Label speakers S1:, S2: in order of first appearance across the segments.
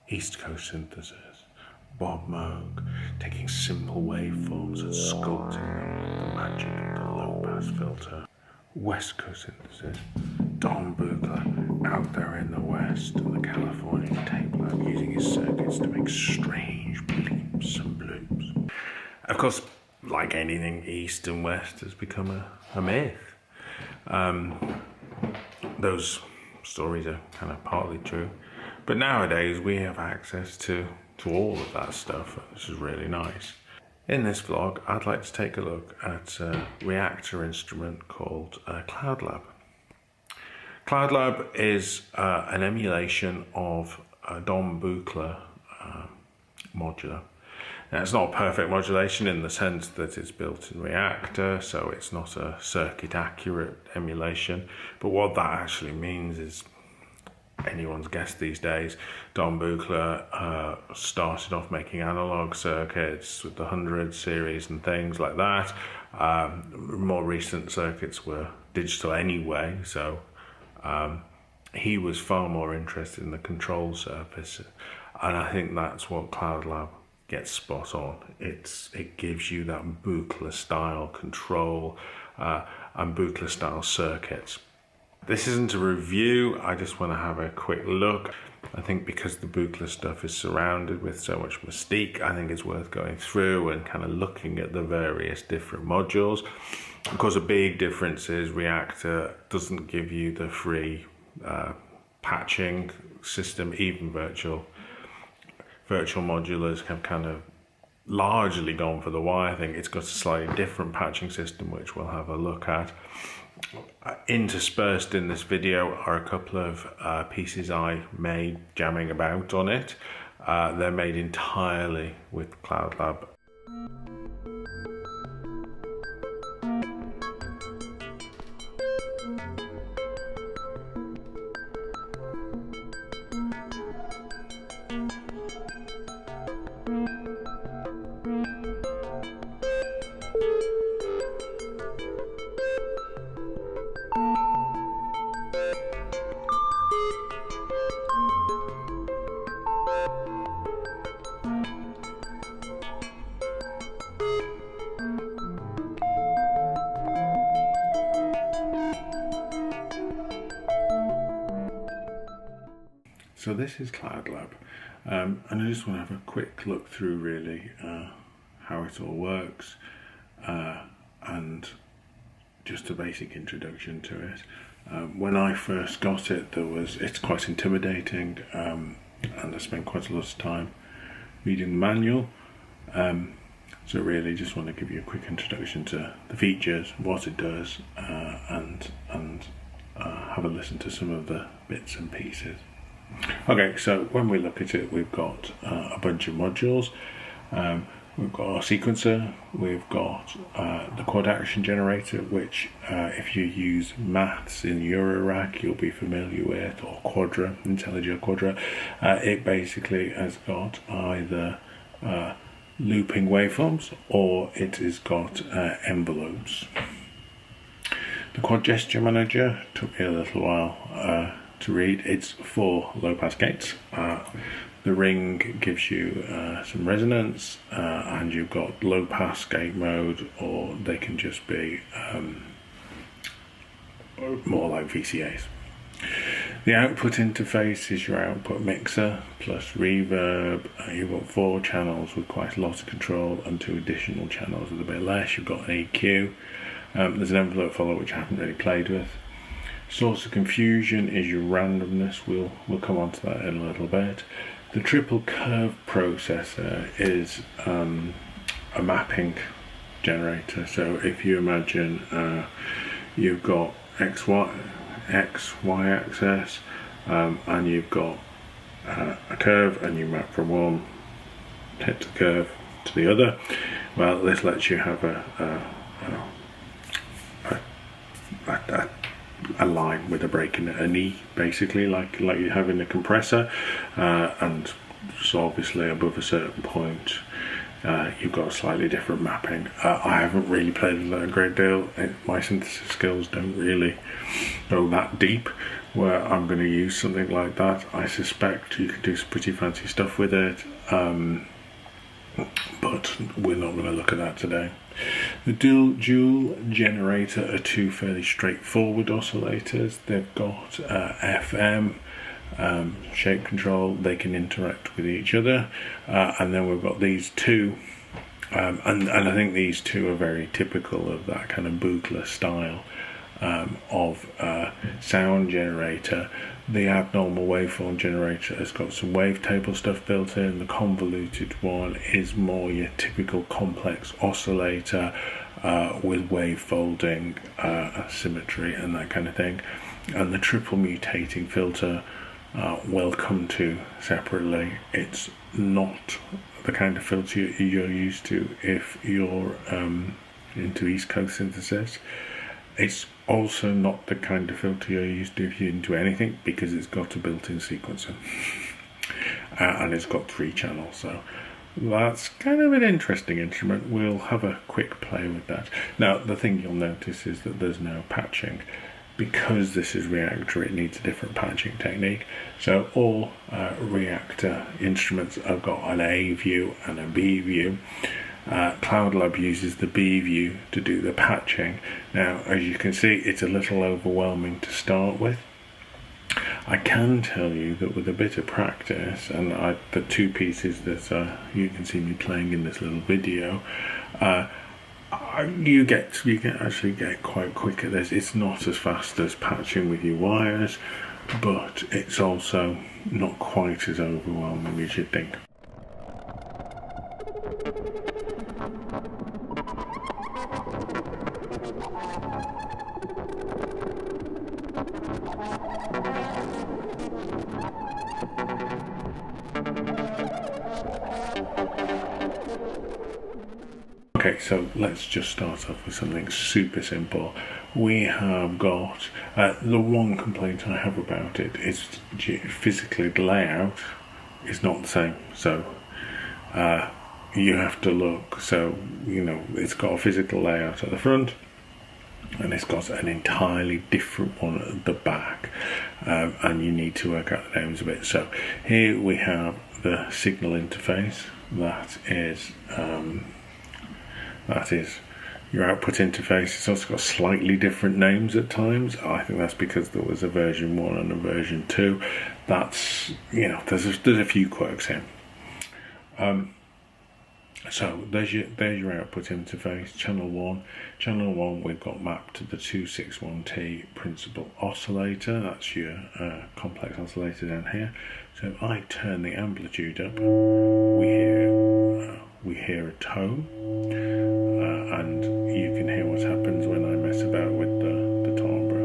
S1: East Coast synthesis, Bob Moog taking simple waveforms and sculpting them with the magic of the low-pass filter. West Coast synthesis, Don Buchla out there in the West and the Californian tape lab using his circuits to make strange bleeps and bloops. Of course, like anything, East and West has become a myth. Those stories are kind of partly true, but nowadays we have access to all of that stuff, which is really nice. In this vlog, I'd like to take a look at a reactor instrument called cloudlab. Cloudlab is an emulation of a Don Buchla modular. Now, it's not a perfect modulation in the sense that it's built in reactor, so it's not a circuit accurate emulation, but what that actually means is anyone's guess these days. Don Buchla started off making analog circuits with the 100 series and things like that. More recent circuits were digital anyway, so he was far more interested in the control surface, and I think that's what cloudlab gets spot on. It gives you that Buchla style control and Buchla style circuits. This isn't a review, I just want to have a quick look. I think because the Buchla stuff is surrounded with so much mystique, I think it's worth going through and kind of looking at the various different modules. Of course, a big difference is reactor doesn't give you the free patching system. Even virtual modulars have kind of largely gone for the wire. I think it's got a slightly different patching system, which we'll have a look at. Interspersed in this video are a couple of pieces I made jamming about on it. They're made entirely with cloudlab. So this is cloudlab, and I just want to have a quick look through really how it all works, and just a basic introduction to it. When I first got it, it's quite intimidating, and I spent quite a lot of time reading the manual. So really just want to give you a quick introduction to the features, what it does, and have a listen to some of the bits and pieces. Okay, so when we look at it, we've got a bunch of modules. We've got our sequencer, we've got the quad action generator, which if you use maths in Eurorack you'll be familiar with, or Quadra, IntelliJ Quadra. It basically has got either looping waveforms or it has got envelopes. The quad gesture manager took me a little while to read. It's 4 low pass gates. The ring gives you some resonance, and you've got low pass gate mode, or they can just be more like VCAs. The output interface is your output mixer plus reverb. You've got 4 channels with quite a lot of control and 2 additional channels with a bit less. You've got an EQ. There's an envelope follower which I haven't really played with. Source of confusion is your randomness. We'll come on to that in a little bit. The triple curve processor is a mapping generator. So if you imagine you've got X, Y axis, and you've got a curve, and you map from one tip to the curve to the other. Well, this lets you have a line with a break in an E, basically, like you have in a compressor, and so obviously above a certain point you've got a slightly different mapping. I haven't really played with that a great deal. My synthesis skills don't really go that deep, where I'm going to use something like that. I suspect you can do some pretty fancy stuff with it, but we're not going to look at that today. The dual generator are two fairly straightforward oscillators. They've got FM, shape control. They can interact with each other, and then we've got these two, and I think these two are very typical of that kind of Buchla style of sound generator. The abnormal waveform generator has got some wavetable stuff built in. The convoluted one is more your typical complex oscillator with wave folding, symmetry, and that kind of thing. And the triple mutating filter we'll come to separately. It's not the kind of filter you're used to if you're into East Coast synthesis. It's also not the kind of filter you're used to if you're into anything, because it's got a built-in sequencer and it's got 3 channels, so that's kind of an interesting instrument. We'll have a quick play with that. Now, the thing you'll notice is that there's no patching. Because this is reactor, it needs a different patching technique. So all reactor instruments have got an A view and a B view. cloudlab uses the B view to do the patching. Now, as you can see, it's a little overwhelming to start with. I can tell you that with a bit of practice, and the 2 pieces that you can see me playing in this little video, you can actually get quite quick at this. It's not as fast as patching with your wires, but it's also not quite as overwhelming as you'd think. Okay, so let's just start off with something super simple. We have got, the one complaint I have about it is physically the layout is not the same. So you have to look, so it's got a physical layout at the front, and it's got an entirely different one at the back, and you need to work out the names a bit. So here we have the signal interface. That is your output interface. It's also got slightly different names at times. I think that's because there was a version 1 and a version 2. That's, there's a few quirks here. So there's your output interface, channel 1. Channel 1 we've got mapped to the 261T principal oscillator. That's your complex oscillator down here. So if I turn the amplitude up, we hear a tone, and you can hear what happens when I mess about with the timbre.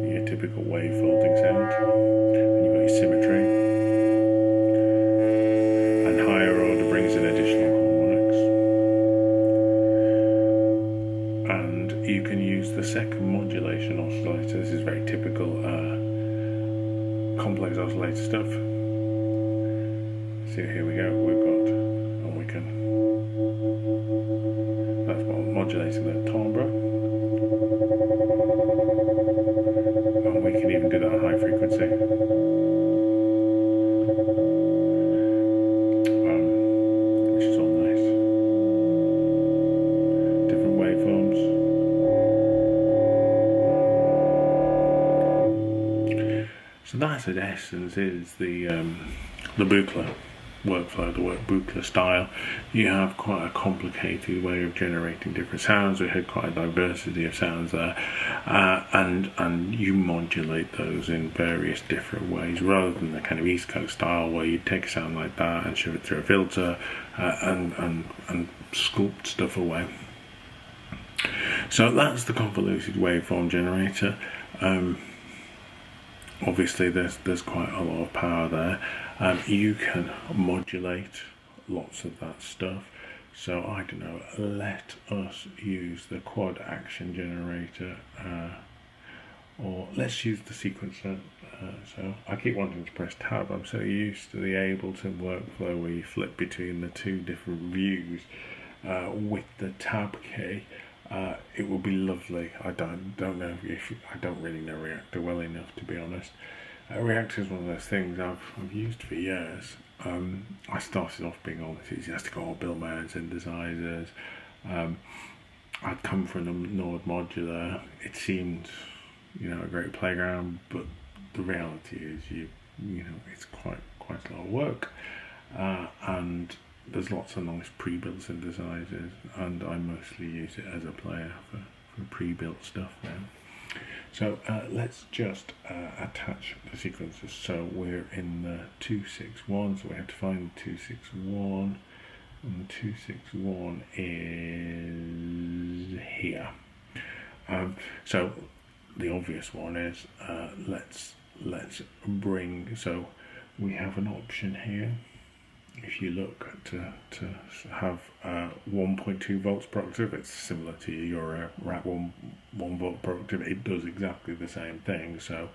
S1: Your typical wave folding sound, and you've got your symmetry. Higher order brings in additional harmonics, and you can use the second modulation oscillator. This is very typical complex oscillator stuff. So here we go, that's what modulating the timbre, and we can even do that at high frequency. So that, in essence, is the Buchla workflow, the Buchla style. You have quite a complicated way of generating different sounds. We had quite a diversity of sounds there, and you modulate those in various different ways, rather than the kind of East Coast style where you take a sound like that and shove it through a filter and sculpt stuff away. So that's the convoluted waveform generator. Obviously there's quite a lot of power there. You can modulate lots of that stuff. So I don't know, let us use the quad action generator, or let's use the sequencer. So I keep wanting to press tab. I'm so used to the Ableton workflow where you flip between the 2 different views with the tab key. it would be lovely. I don't know if I don't really know Reactor well enough, to be honest. Reactor is one of those things I've used for years. I started off being all enthusiastic, build my own synthesizers. I'd come from the Nord Modular. It seemed, a great playground, but the reality is, it's quite a lot of work, and there's lots of nice pre-built synthesizers, and I mostly use it as a player for pre-built stuff now. So let's just attach the sequences. So we're in the 261, so we have to find the 261, and the 261 is here. So the obvious one is let's bring, so we have an option here. If you look to have 1.2 volts per octave, it's similar to your rack 1 volt per octave. It does exactly the same thing. So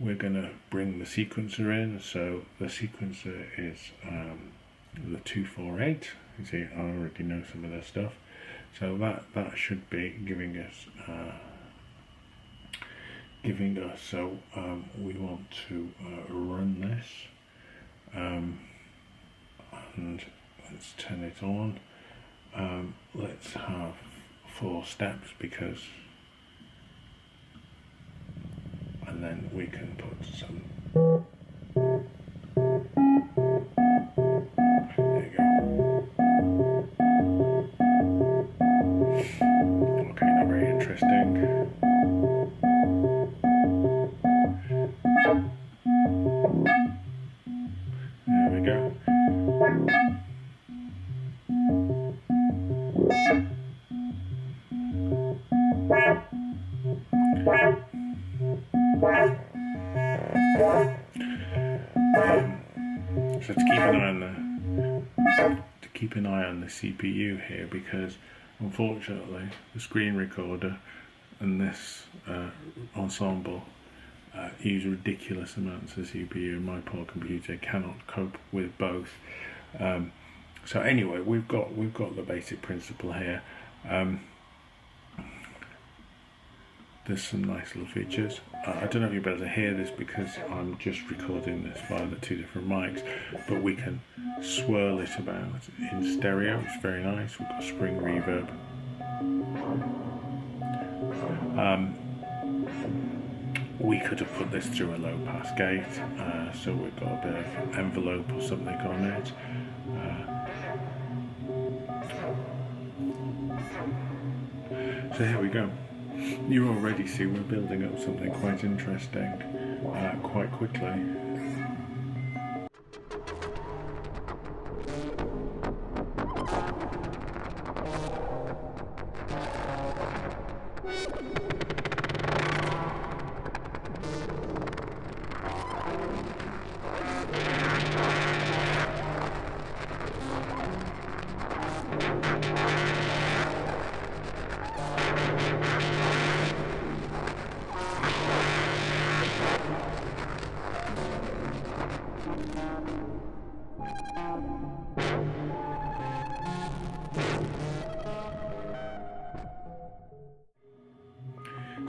S1: we're going to bring the sequencer in. So the sequencer is the 248. You see, I already know some of this stuff. So that should be giving us. So we want to run this. And let's turn it on. Let's have 4 steps and then we can put some. There you go. Okay, not very interesting. There we go. So to keep an eye on the CPU here, because unfortunately the screen recorder and this ensemble use ridiculous amounts of CPU. My poor computer cannot cope with both. So anyway, we've got the basic principle here. There's some nice little features. I don't know if you'll be able to hear this because I'm just recording this via the 2 different mics, but we can swirl it about in stereo. It's very nice. We've got spring reverb. We could have put this through a low pass gate, so we've got a bit of envelope or something on it. So here we go. You already see we're building up something quite interesting quite quickly.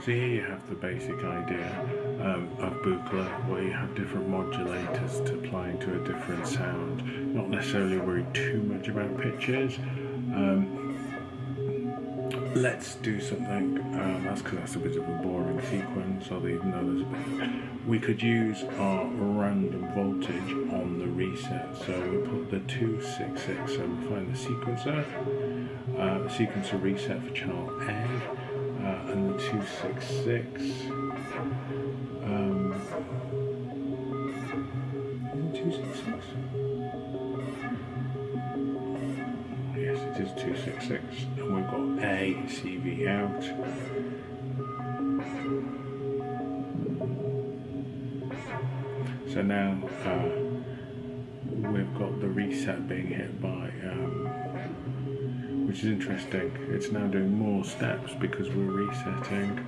S1: So here you have the basic idea of Buchla, where you have different modulators to apply to a different sound. Not necessarily worry too much about pitches. Let's do something, that's because that's a bit of a boring sequence, although even though there's a bit, we could use our random voltage on the reset. So we put the 266, so we find the sequencer reset for channel A, and the 266, 266? Yes, it is 266, and we've got A, CV out. So now we've got the reset being hit by, which is interesting. It's now doing more steps because we're resetting.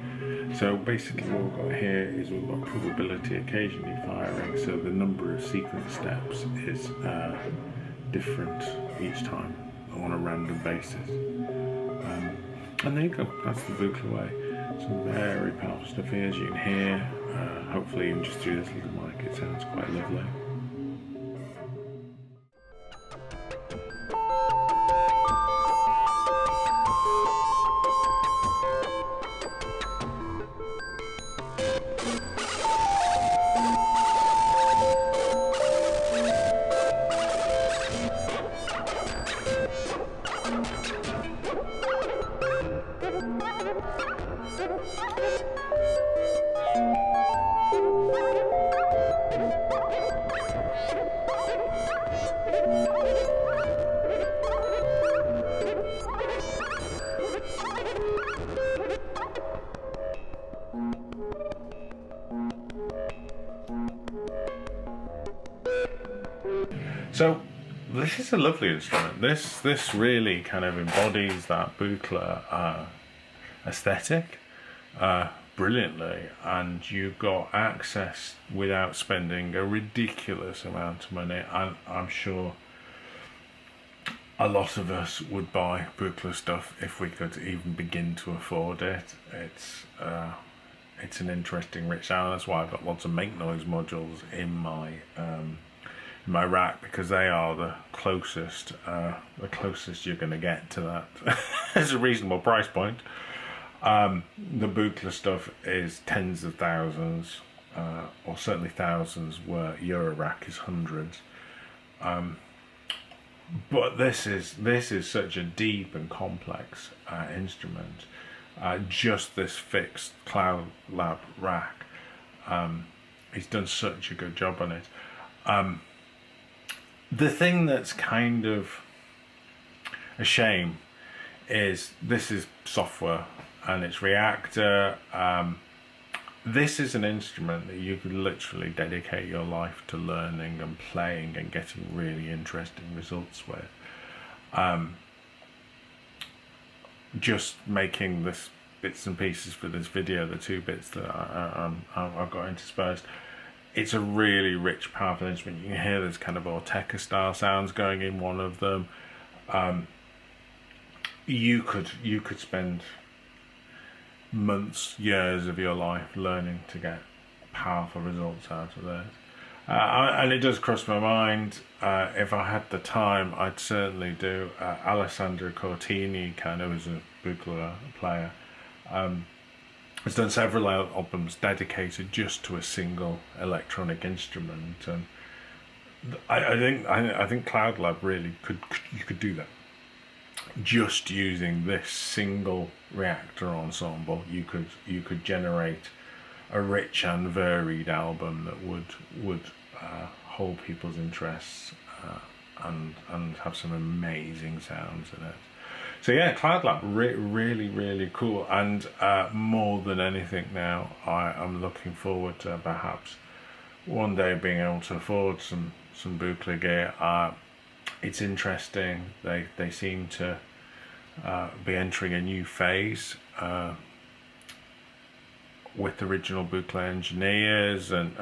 S1: So basically what we've got here is we've got probability occasionally firing, so the number of sequence steps is different each time on a random basis. And there you go, that's the Buchla way. Some very powerful stuff here, as you can hear. Hopefully even just through this little mic it sounds quite lovely. So this is a lovely instrument. This really kind of embodies that Buchla aesthetic brilliantly, and you've got access without spending a ridiculous amount of money. And I'm sure a lot of us would buy Buchla stuff if we could even begin to afford it. It's an interesting rich sound. That's why I've got lots of make noise modules in my rack, because they are the closest you're going to get to that. It's a reasonable price point. The Buchla stuff is tens of thousands, or certainly thousands, where Eurorack is hundreds. But this is such a deep and complex instrument. Just this fixed cloudlab rack, he's done such a good job on it. The thing that's kind of a shame is this is software and it's Reactor. This is an instrument that you could literally dedicate your life to learning and playing and getting really interesting results with. Just making this bits and pieces for this video, the 2 bits that I've got interspersed. It's a really rich, powerful instrument. You can hear there's kind of Ortega style sounds going in one of them. You could spend months, years of your life learning to get powerful results out of this. And it does cross my mind, if I had the time, I'd certainly do. Alessandro Cortini kind of is a Buchla player. Has done several albums dedicated just to a single electronic instrument, and I think cloudlab really you could do that. Just using this single Reactor ensemble, you could generate a rich and varied album that would hold people's interests and have some amazing sounds in it. So yeah, cloudlab, really cool. And more than anything now, I'm looking forward to perhaps one day being able to afford some Buchla gear. It's interesting. They seem to be entering a new phase with original Buchla engineers, and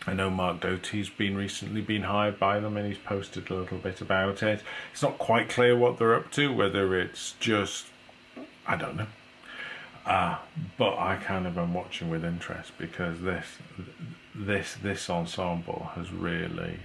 S1: I know Mark Doty's recently been hired by them, and he's posted a little bit about it. It's not quite clear what they're up to, whether it's just, I don't know. But I kind of am watching with interest, because this ensemble has really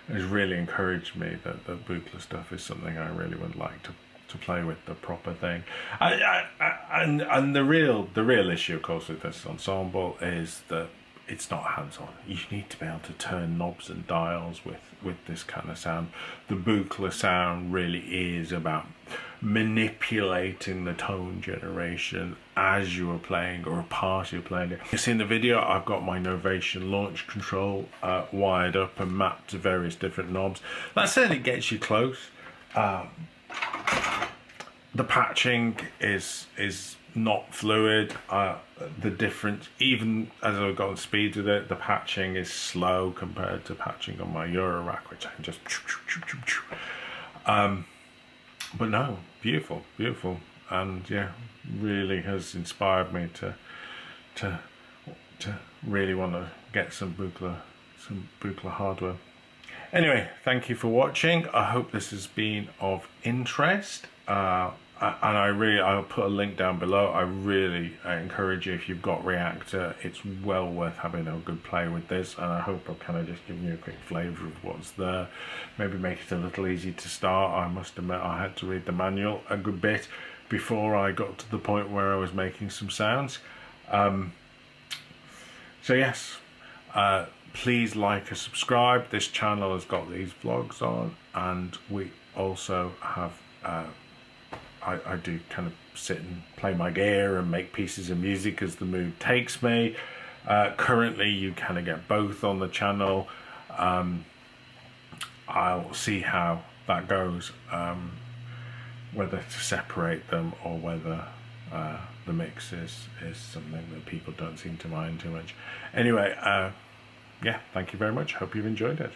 S1: encouraged me that the Buchla stuff is something I really would like to play with, the proper thing. And the real issue, of course, with this ensemble is that it's not hands-on. You need to be able to turn knobs and dials with this kind of sound. The Buchla sound really is about manipulating the tone generation as you are playing, or a part you're playing it. You see in the video, I've got my Novation launch control wired up and mapped to various different knobs. That certainly gets you close. The patching is not fluid. The difference, even as I've gotten speed with it, the patching is slow compared to patching on my Eurorack, which I can just but no, beautiful, and yeah, really has inspired me to really want to get some Buchla hardware. Anyway, thank you for watching. I hope this has been of interest. And I'll put a link down below. I really encourage you, if you've got Reactor, it's well worth having a good play with this, and I hope I've kind of just given you a quick flavour of what's there. Maybe make it a little easy to start. I must admit I had to read the manual a good bit before I got to the point where I was making some sounds. So yes, please like and subscribe. This channel has got these vlogs on, and we also have I do kind of sit and play my gear and make pieces of music as the mood takes me. Currently you kind of get both on the channel. I'll see how that goes, whether to separate them or whether the mix is something that people don't seem to mind too much. Anyway, yeah, thank you very much. Hope you've enjoyed it.